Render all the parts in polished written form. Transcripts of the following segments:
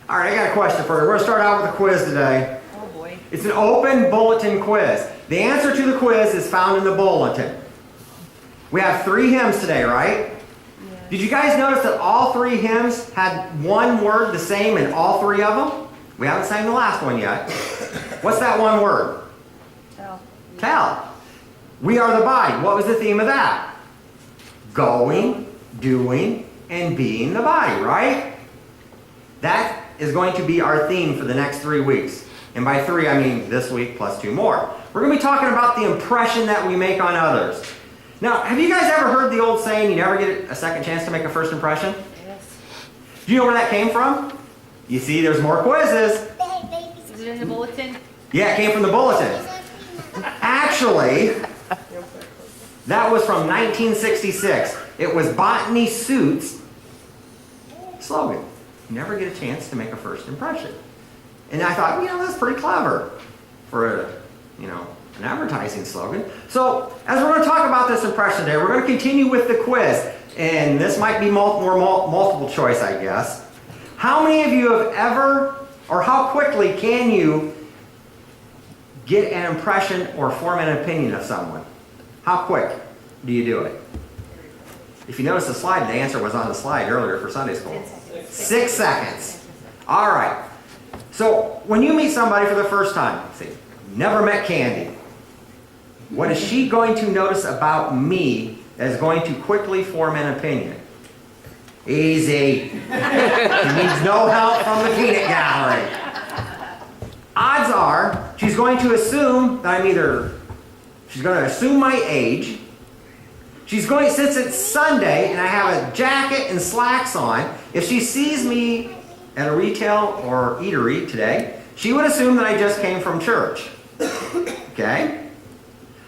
All right, I got a question for you. We're going to start out with a quiz today. Oh boy. It's an open bulletin quiz. The answer to the quiz is found in the bulletin. We have 3 hymns today, right? Yeah. Did you guys notice that all 3 hymns had one word the same in all 3 of them? We haven't sang the last one yet. What's that one word? Tell. Tell. We are the body. What was the theme of that? Going, doing, and being the body, right? That is going to be our theme for the next 3 weeks. And by 3, I mean this week plus 2 more. We're going to be talking about the impression that we make on others. Now, have you guys ever heard the old saying, you never get a second chance to make a first impression? Yes. Do you know where that came from? You see, there's more quizzes. Is it in the bulletin? Yeah, it came from the bulletin. Actually, that was from 1966. It was Botany Suits' slogan. You never get a chance to make a first impression. And I thought, that's pretty clever for an advertising slogan. So, as we're going to talk about this impression today, we're going to continue with the quiz. And this might be more multiple choice, I guess. How many of you have ever, or how quickly can you get an impression or form an opinion of someone? How quick do you do it? If you notice the slide, the answer was on the slide earlier for Sunday school. 6 seconds. All right. So when you meet somebody for the first time, say, never met Candy. What is she going to notice about me that is going to quickly form an opinion? Easy. She needs no help from the peanut gallery. Odds are she's going to assume that she's going to assume my age. Since it's Sunday and I have a jacket and slacks on, if she sees me at a retail or eatery today, she would assume that I just came from church. Okay?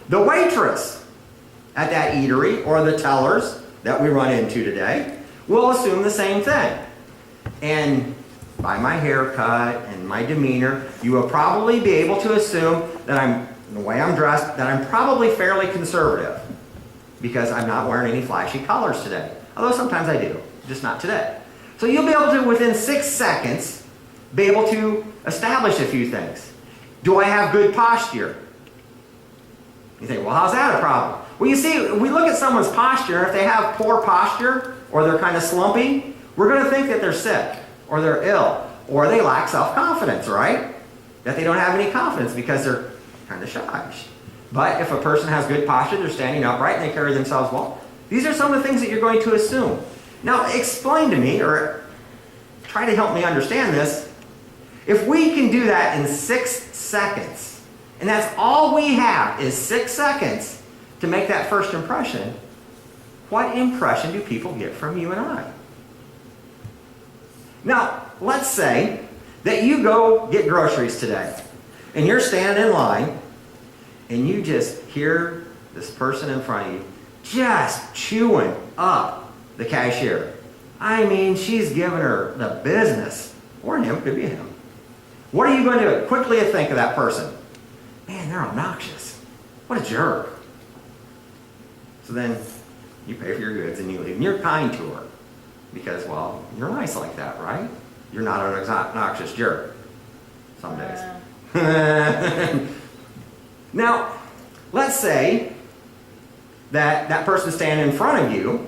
The waitress at that eatery or the tellers that we run into today will assume the same thing. And by my haircut and my demeanor, you will probably be able to assume that the way I'm dressed, that I'm probably fairly conservative. Because I'm not wearing any flashy colors today. Although sometimes I do, just not today. So you'll be able to, within 6 seconds, be able to establish a few things. Do I have good posture? You think, well, how's that a problem? Well, you see, we look at someone's posture. If they have poor posture, or they're kind of slumpy, we're going to think that they're sick, or they're ill, or they lack self-confidence, right? That they don't have any confidence because they're kind of shy. But if a person has good posture, they're standing upright, and they carry themselves well, these are some of the things that you're going to assume. Now, explain to me, or try to help me understand this. If we can do that in 6 seconds, and that's all we have is 6 seconds to make that first impression, what impression do people get from you and I? Now, let's say that you go get groceries today, and you're standing in line, and you just hear this person in front of you just chewing up the cashier. I mean, she's giving her the business. Or him, could be him. What are you going to quickly think of that person? Man, they're obnoxious. What a jerk. So then you pay for your goods and you leave. And you're kind to her. Because, well, you're nice like that, right? You're not an obnoxious jerk. Some days. Now, let's say that person standing in front of you,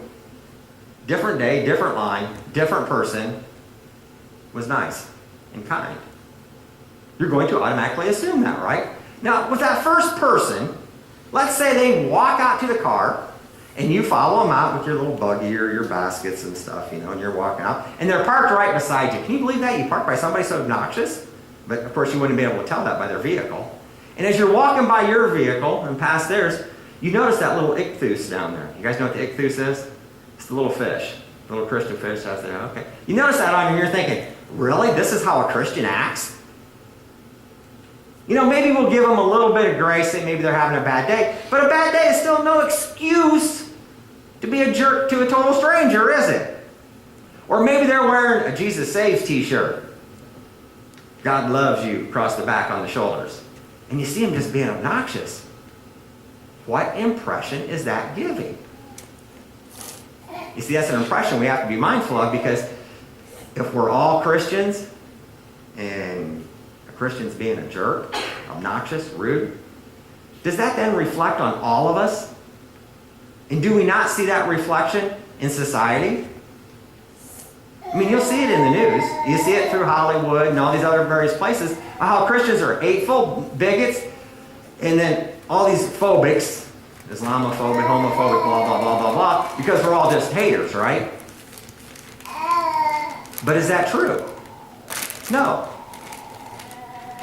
different day, different line, different person, was nice and kind. You're going to automatically assume that, right? Now, with that first person, let's say they walk out to the car, and you follow them out with your little buggy or your baskets and stuff, and you're walking out, and they're parked right beside you. Can you believe that? You parked by somebody so obnoxious? But, of course, you wouldn't be able to tell that by their vehicle. And as you're walking by your vehicle and past theirs, you notice that little ichthus down there. You guys know what the ichthus is? It's the little fish, the little Christian fish out there. Okay. You notice that on you and you're thinking, really? This is how a Christian acts? Maybe we'll give them a little bit of grace, and maybe they're having a bad day. But a bad day is still no excuse to be a jerk to a total stranger, is it? Or maybe they're wearing a Jesus Saves t-shirt. God loves you across the back on the shoulders. And you see them just being obnoxious. What impression is that giving? You see, that's an impression we have to be mindful of, because if we're all Christians, and a Christian's being a jerk, obnoxious, rude, does that then reflect on all of us? And do we not see that reflection in society? I mean, you'll see it in the news. You see it through Hollywood and all these other various places, how Christians are hateful, bigots, and then all these phobics, Islamophobic, homophobic, blah, blah, blah, blah, blah, because we're all just haters, right? But is that true? No.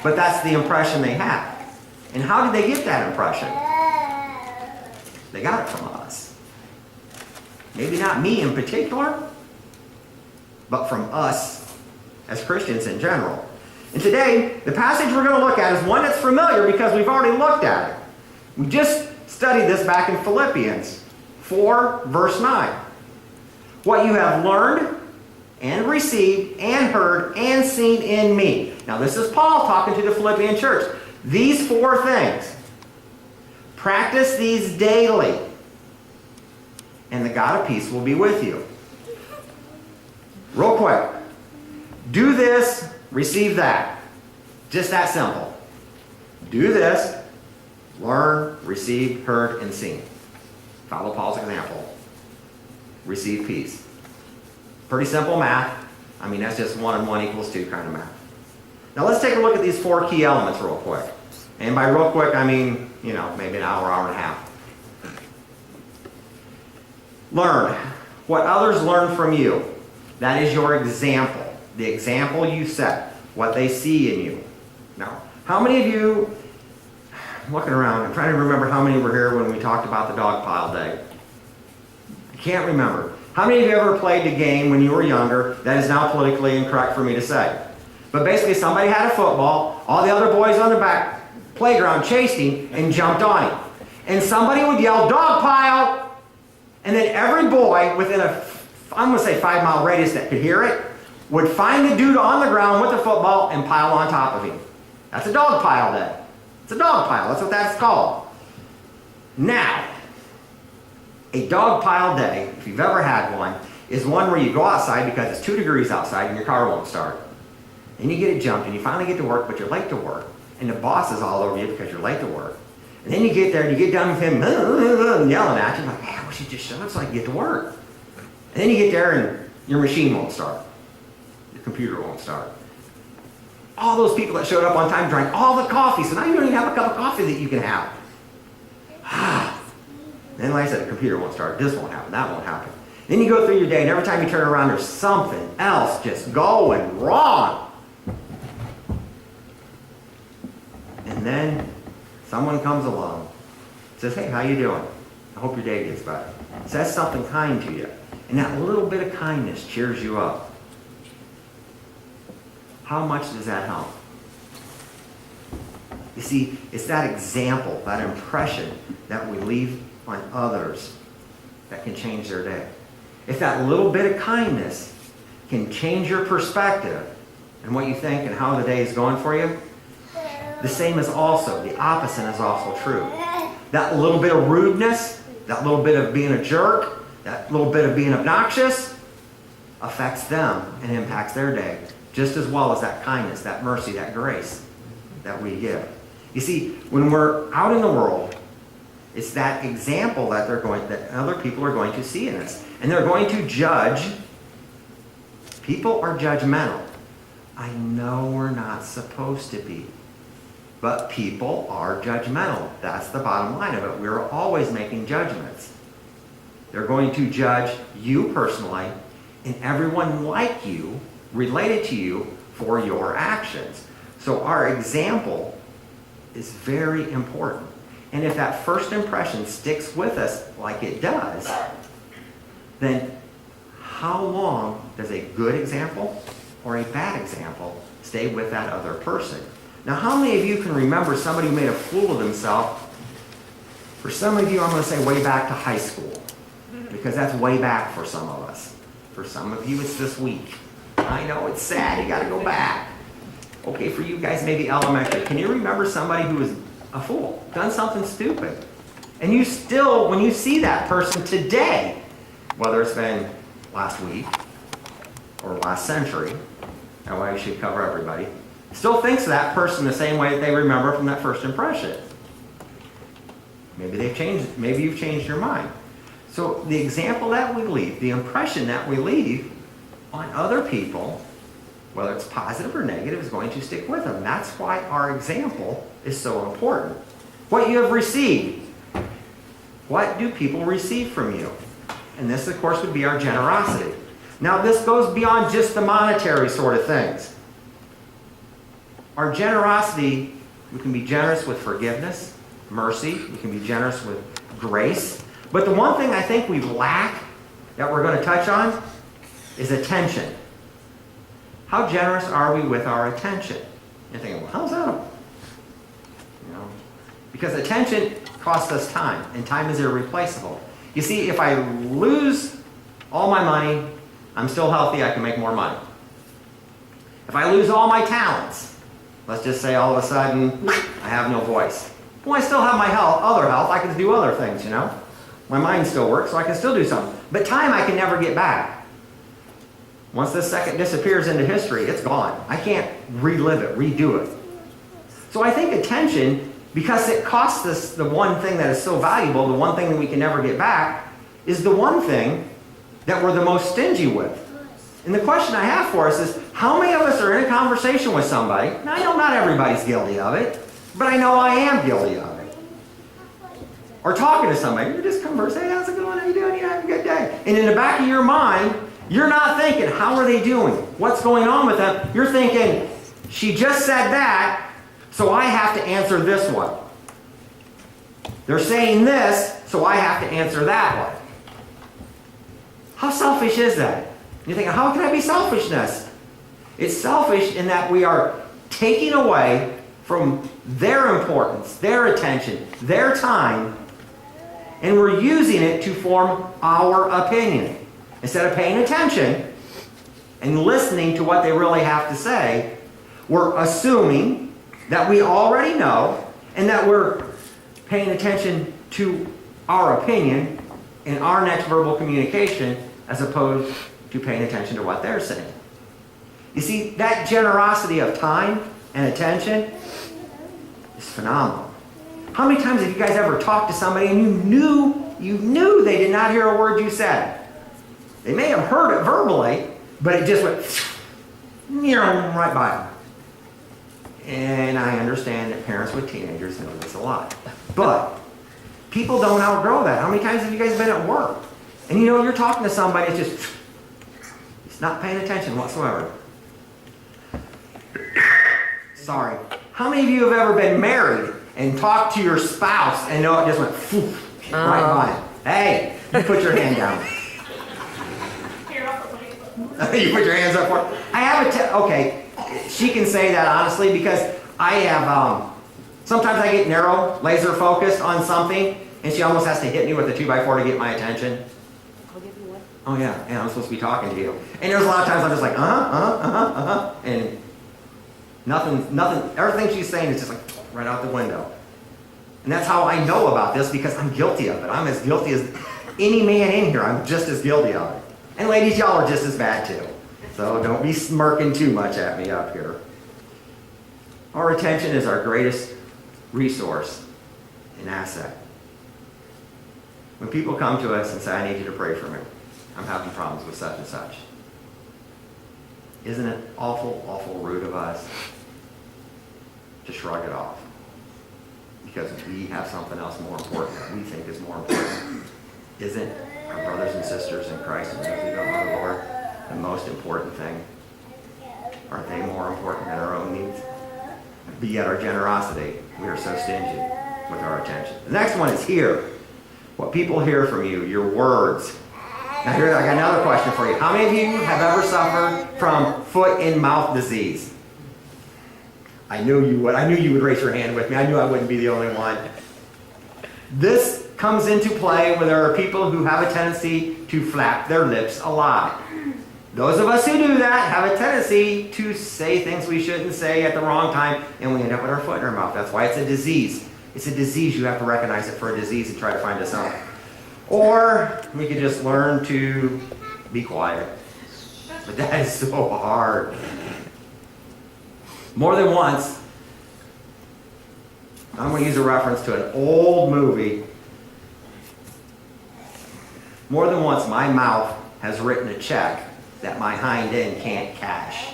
But that's the impression they have. And how did they get that impression? They got it from us. Maybe not me in particular, but from us as Christians in general. And today, the passage we're going to look at is one that's familiar because we've already looked at it. We just studied this back in Philippians 4, verse 9. What you have learned and received and heard and seen in me. Now this is Paul talking to the Philippian church. These 4 things. Practice these daily, and the God of peace will be with you. Real quick. Do this, receive that. Just that simple. Do this, learn, receive, heard, and seen. Follow Paul's example. Receive peace. Pretty simple math. I mean, that's just 1 and 1 equals 2 kind of math. Now let's take a look at these 4 key elements real quick. And by real quick, I mean, maybe an hour, hour and a half. Learn. What others learn from you. That is your example. The example you set. What they see in you. Now, how many of you, I'm looking around, I'm trying to remember how many were here when we talked about the dog pile day. I can't remember. How many of you ever played the game when you were younger that is now politically incorrect for me to say? But basically somebody had a football, all the other boys on the back playground chased him and jumped on him. And somebody would yell, "Dog pile!" And then every boy within I'm going to say 5-mile radius that could hear it, would find the dude on the ground with the football and pile on top of him. That's a dog pile day. It's a dog pile. That's what that's called. Now, a dog pile day, if you've ever had one, is one where you go outside because it's 2 degrees outside and your car won't start. And you get it jumped and you finally get to work, but you're late to work. And the boss is all over you because you're late to work. And then you get there and you get done with him and yelling at you. Like, "Hey, I wish you'd just shut up so I can get to work." And then you get there and your machine won't start. Your computer won't start. All those people that showed up on time drank all the coffee, so now you don't even have a cup of coffee that you can have. Then, like I said, the computer won't start. This won't happen. That won't happen. Then you go through your day, and every time you turn around, there's something else just going wrong. And then someone comes along, says, "Hey, how you doing? I hope your day gets better." Says something kind to you. And that little bit of kindness cheers you up. How much does that help? You see, it's that example, that impression that we leave on others that can change their day. If that little bit of kindness can change your perspective and what you think and how the day is going for you, the same is also, the opposite is also true. That little bit of rudeness, that little bit of being a jerk, that little bit of being obnoxious affects them and impacts their day just as well as that kindness, that mercy, that grace that we give. You see, when we're out in the world, it's that example that that other people are going to see in us. And they're going to judge. People are judgmental. I know we're not supposed to be. But people are judgmental. That's the bottom line of it. We're always making judgments. They're going to judge you personally and everyone like you, related to you, for your actions. So our example is very important. And if that first impression sticks with us like it does, then how long does a good example or a bad example stay with that other person? Now, how many of you can remember somebody who made a fool of themselves? For some of you, I'm going to say way back to high school, because that's way back for some of us. For some of you, it's this week. I know, it's sad. You got to go back. Okay, for you guys, maybe elementary. Can you remember somebody who was a fool, done something stupid? And you still, when you see that person today, whether it's been last week or last century, that way I should cover everybody, still thinks of that person the same way that they remember from that first impression. Maybe they've changed, maybe you've changed your mind. So the example that we leave, the impression that we leave on other people, whether it's positive or negative, is going to stick with them. That's why our example is so important. What you have received. What do people receive from you? And this, of course, would be our generosity. Now, this goes beyond just the monetary sort of things. Our generosity, we can be generous with forgiveness, mercy. We can be generous with grace. But the one thing I think we lack that we're going to touch on is attention. How generous are we with our attention? You're thinking, well, how's that? You know, because attention costs us time, and time is irreplaceable. You see, if I lose all my money, I'm still healthy, I can make more money. If I lose all my talents, let's just say all of a sudden I have no voice. Well, I still have my health, other health, I can do other things, you know. My mind still works, so I can still do something. But time I can never get back. Once this second disappears into history, it's gone. I can't relive it, redo it. So I think attention, because it costs us the one thing that is so valuable, the one thing that we can never get back, is the one thing that we're the most stingy with. And the question I have for us is, how many of us are in a conversation with somebody? Now, I know not everybody's guilty of it, but I know I am guilty of it. Or talking to somebody, you're just conversing, hey, how's it going? How you doing? You have a good day. And in the back of your mind, you're not thinking, how are they doing? What's going on with them? You're thinking, she just said that, so I have to answer this one. They're saying this, so I have to answer that one. How selfish is that? You're thinking, how can that be selfishness? It's selfish in that we are taking away from their importance, their attention, their time, and we're using it to form our opinion. Instead of paying attention and listening to what they really have to say, we're assuming that we already know and that we're paying attention to our opinion in our next verbal communication as opposed to paying attention to what they're saying. You see, that generosity of time and attention is phenomenal. How many times have you guys ever talked to somebody and you knew they did not hear a word you said? They may have heard it verbally, but it just went right by them. And I understand that parents with teenagers know this a lot. But people don't outgrow that. How many times have you guys been at work? And you know, you're talking to somebody, it's not paying attention whatsoever. Sorry. How many of you have ever been married and talked to your spouse and know it just went right by it? Hey, you put your hand down. You put your hands up for it. I have okay, she can say that honestly because I have, sometimes I get narrow, laser focused on something, and she almost has to hit me with a 2x4 to get my attention. I'll give you one. Oh yeah, I'm supposed to be talking to you. And there's a lot of times I'm just like, and nothing, everything she's saying is just like right out the window. And that's how I know about this because I'm guilty of it. I'm as guilty as any man in here. I'm just as guilty of it. And ladies, y'all are just as bad too. So don't be smirking too much at me up here. Our attention is our greatest resource and asset. When people come to us and say, I need you to pray for me. I'm having problems with such and such. Isn't it awful, awful rude of us to shrug it off? Because we have something else more important that we think is more important. Isn't our brothers and sisters in Christ and those who don't know the Lord the most important thing? Aren't they more important than our own needs? But yet our generosity, we are so stingy with our attention. The next one is hear. What people hear from you, your words. Now here, I got another question for you. How many of you have ever suffered from foot and mouth disease? I knew you would. I knew you would raise your hand with me. I knew I wouldn't be the only one. This comes into play when there are people who have a tendency to flap their lips a lot. Those of us who do that have a tendency to say things we shouldn't say at the wrong time, and we end up with our foot in our mouth. That's why it's a disease. It's a disease. You have to recognize it for a disease and try to find us out. Or we could just learn to be quiet. But that is so hard. More than once, I'm going to use a reference to an old movie. More than once, my mouth has written a check that my hind end can't cash.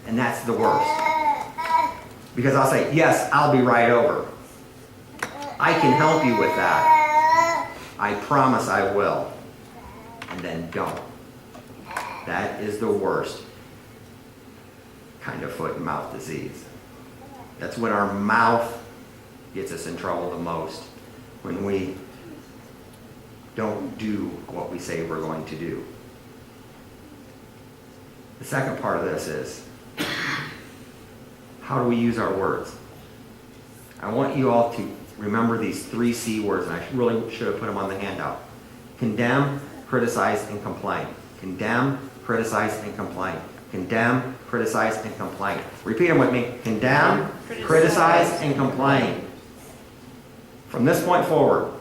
And that's the worst. Because I'll say, yes, I'll be right over. I can help you with that. I promise I will. And then don't. That is the worst kind of foot and mouth disease. That's when our mouth gets us in trouble the most. When we don't do what we say we're going to do. The second part of this is, how do we use our words? I want you all to remember these 3 C words, and I really should have put them on the handout. Condemn, criticize, and complain. Condemn, criticize, and complain. Condemn, criticize, and complain. Repeat them with me. Condemn, criticize, and complain. From this point forward,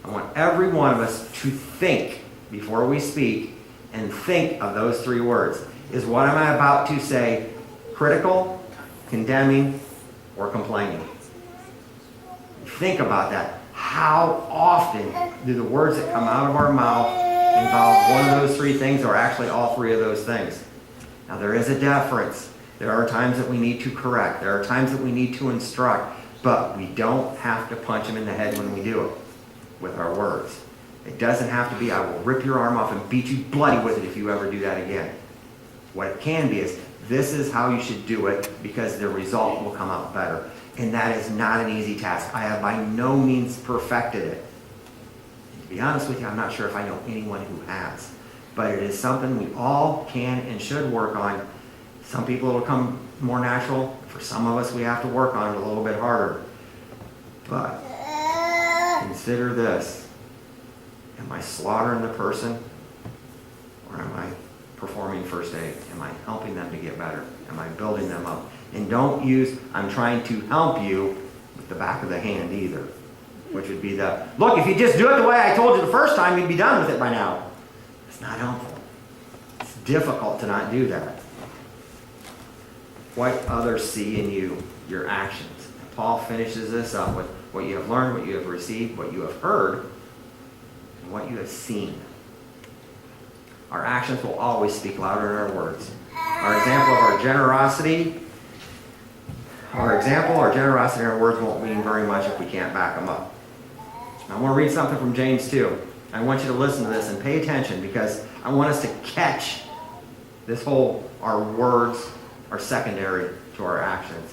I want every one of us to think before we speak and think of those 3 words. Is what am I about to say critical, condemning, or complaining? Think about that. How often do the words that come out of our mouth involve one of those 3 things, or actually all 3 of those things? Now there is a difference. There are times that we need to correct. There are times that we need to instruct. But we don't have to punch them in the head when we do it with our words. It doesn't have to be, I will rip your arm off and beat you bloody with it if you ever do that again. What it can be is, this is how you should do it because the result will come out better. And that is not an easy task. I have by no means perfected it. And to be honest with you, I'm not sure if I know anyone who has. But it is something we all can and should work on. Some people it will come more natural. For some of us, we have to work on it a little bit harder. But consider this. Am I slaughtering the person? Or am I performing first aid? Am I helping them to get better? Am I building them up? And don't use, I'm trying to help you, with the back of the hand either. Which would be the, look, if you just do it the way I told you the first time, you'd be done with it by now. It's not helpful. It's difficult to not do that. What others see in you, your actions. And Paul finishes this up with what you have learned, what you have received, what you have heard, and what you have seen. Our actions will always speak louder than our words. Our example of our generosity, our generosity and our words won't mean very much if we can't back them up. I want to read something from James 2. I want you to listen to this and pay attention because I want us to catch this whole, our words are secondary to our actions.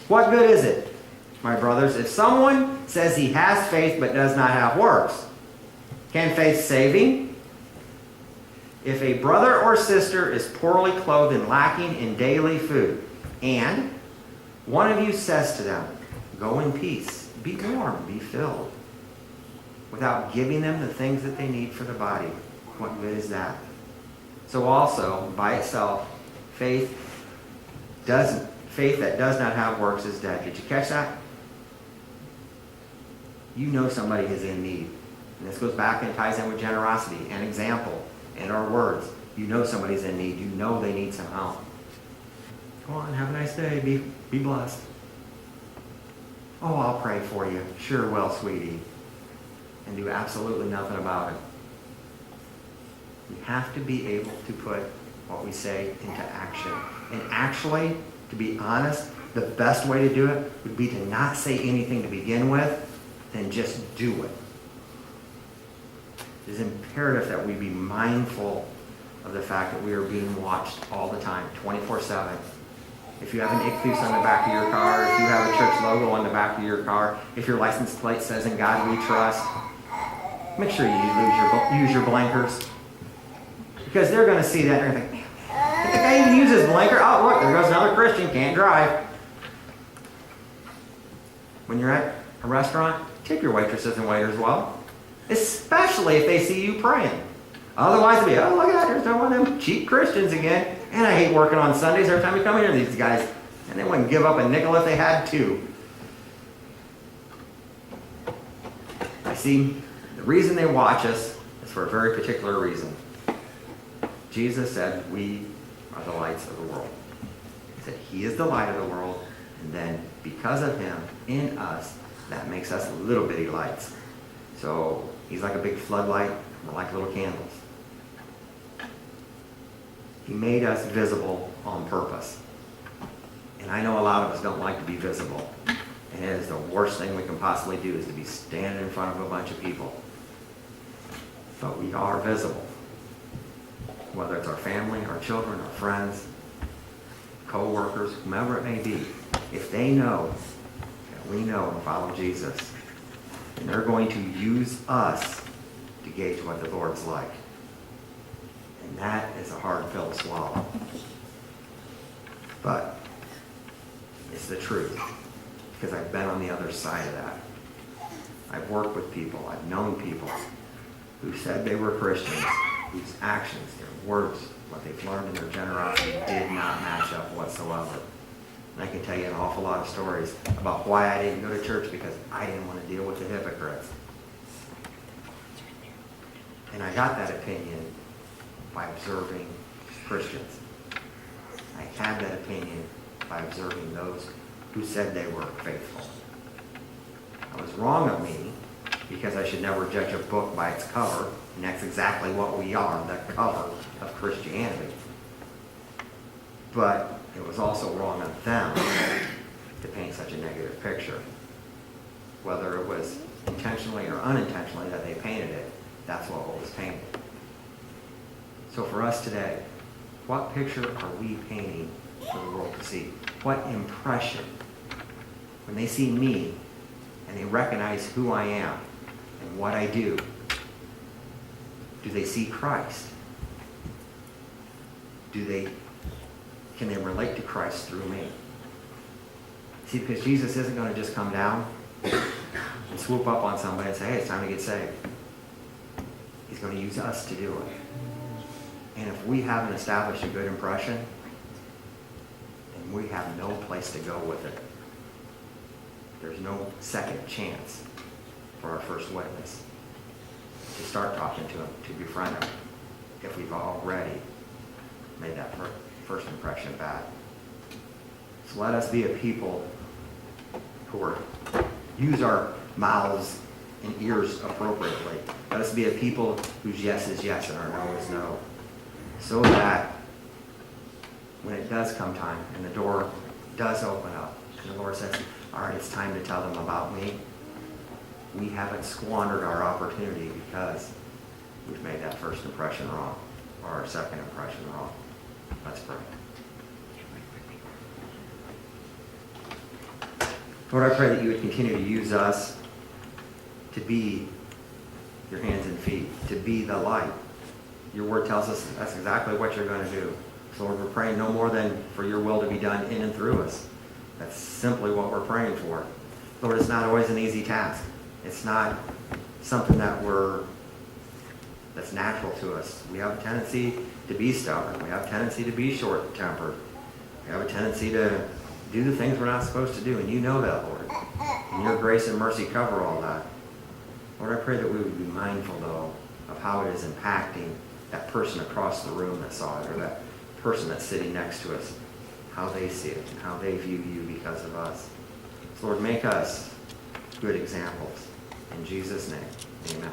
What good is it, my brothers, if someone says he has faith but does not have works? Can faith save him? If a brother or sister is poorly clothed and lacking in daily food, and one of you says to them, go in peace, be warm, be filled, without giving them the things that they need for the body, what good is that? So also, by itself, faith that does not have works is dead. Did you catch that? You know somebody is in need. And this goes back and ties in with generosity and example and our words. You know somebody's in need. You know they need some help. Go on, have a nice day. Be blessed. Oh, I'll pray for you. Sure will, sweetie. And do absolutely nothing about it. We have to be able to put what we say into action. And actually, to be honest, the best way to do it would be to not say anything to begin with, then just do it. It is imperative that we be mindful of the fact that we are being watched all the time, 24/7. If you have an ichthus on the back of your car, if you have a church logo on the back of your car, if your license plate says "In God We Trust," make sure you use your blinkers. Because they're going to see that and they're going to think, man, did the guy even use his blinker? Oh, look, there goes another Christian, can't drive. When you're at a restaurant, tip your waitresses and waiters well. Especially if they see you praying. Otherwise, it'll be, oh, look at that, there's one of them cheap Christians again. And I hate working on Sundays every time we come here, these guys. And they wouldn't give up a nickel if they had to. I see, the reason they watch us is for a very particular reason. Jesus said, we are the lights of the world. He said, he is the light of the world, and then because of him in us, that makes us little bitty lights. So he's like a big floodlight, we're like little candles. He made us visible on purpose. And I know a lot of us don't like to be visible. And it is the worst thing we can possibly do is to be standing in front of a bunch of people. But we are visible. Whether it's our family, our children, our friends, co-workers, whomever it may be, if they know that we know and follow Jesus, then they're going to use us to gauge what the Lord's like. And that is a hard pill to swallow. But it's the truth, because I've been on the other side of that. I've worked with people, I've known people who said they were Christians, whose actions, their words, what they've learned in their generosity did not match up whatsoever. And I can tell you an awful lot of stories about why I didn't go to church, because I didn't want to deal with the hypocrites. And I got that opinion by observing Christians. I had that opinion by observing those who said they were faithful. It was wrong of me, because I should never judge a book by its cover, and that's exactly what we are, the cover of Christianity. But it was also wrong of them to paint such a negative picture. Whether it was intentionally or unintentionally that they painted it, that's what was painted. So for us today, what picture are we painting for the world to see? What impression? When they see me and they recognize who I am and what I do they see Christ? Can they relate to Christ through me? See, because Jesus isn't going to just come down and swoop up on somebody and say, hey, it's time to get saved. He's going to use us to do it. And if we haven't established a good impression, then we have no place to go with it. There's no second chance for our first witness to start talking to him, to befriend him, if we've already made that first impression bad. So let us be a people who use our mouths and ears appropriately. Let us be a people whose yes is yes and our no is no. So that when it does come time and the door does open up and the Lord says, all right, it's time to tell them about me, we haven't squandered our opportunity because we've made that first impression wrong or our second impression wrong. Let's pray. Lord, I pray that you would continue to use us to be your hands and feet, to be the light. Your word tells us that's exactly what you're going to do. So Lord, we're praying no more than for your will to be done in and through us. That's simply what we're praying for. Lord, it's not always an easy task. It's not something that's natural to us. We have a tendency to be stubborn. We have a tendency to be short-tempered. We have a tendency to do the things we're not supposed to do, and you know that, Lord. And your grace and mercy cover all that. Lord, I pray that we would be mindful, though, of how it is impacting that person across the room that saw it, or that person that's sitting next to us, how they see it and how they view you because of us. So Lord, make us good examples. In Jesus' name, amen.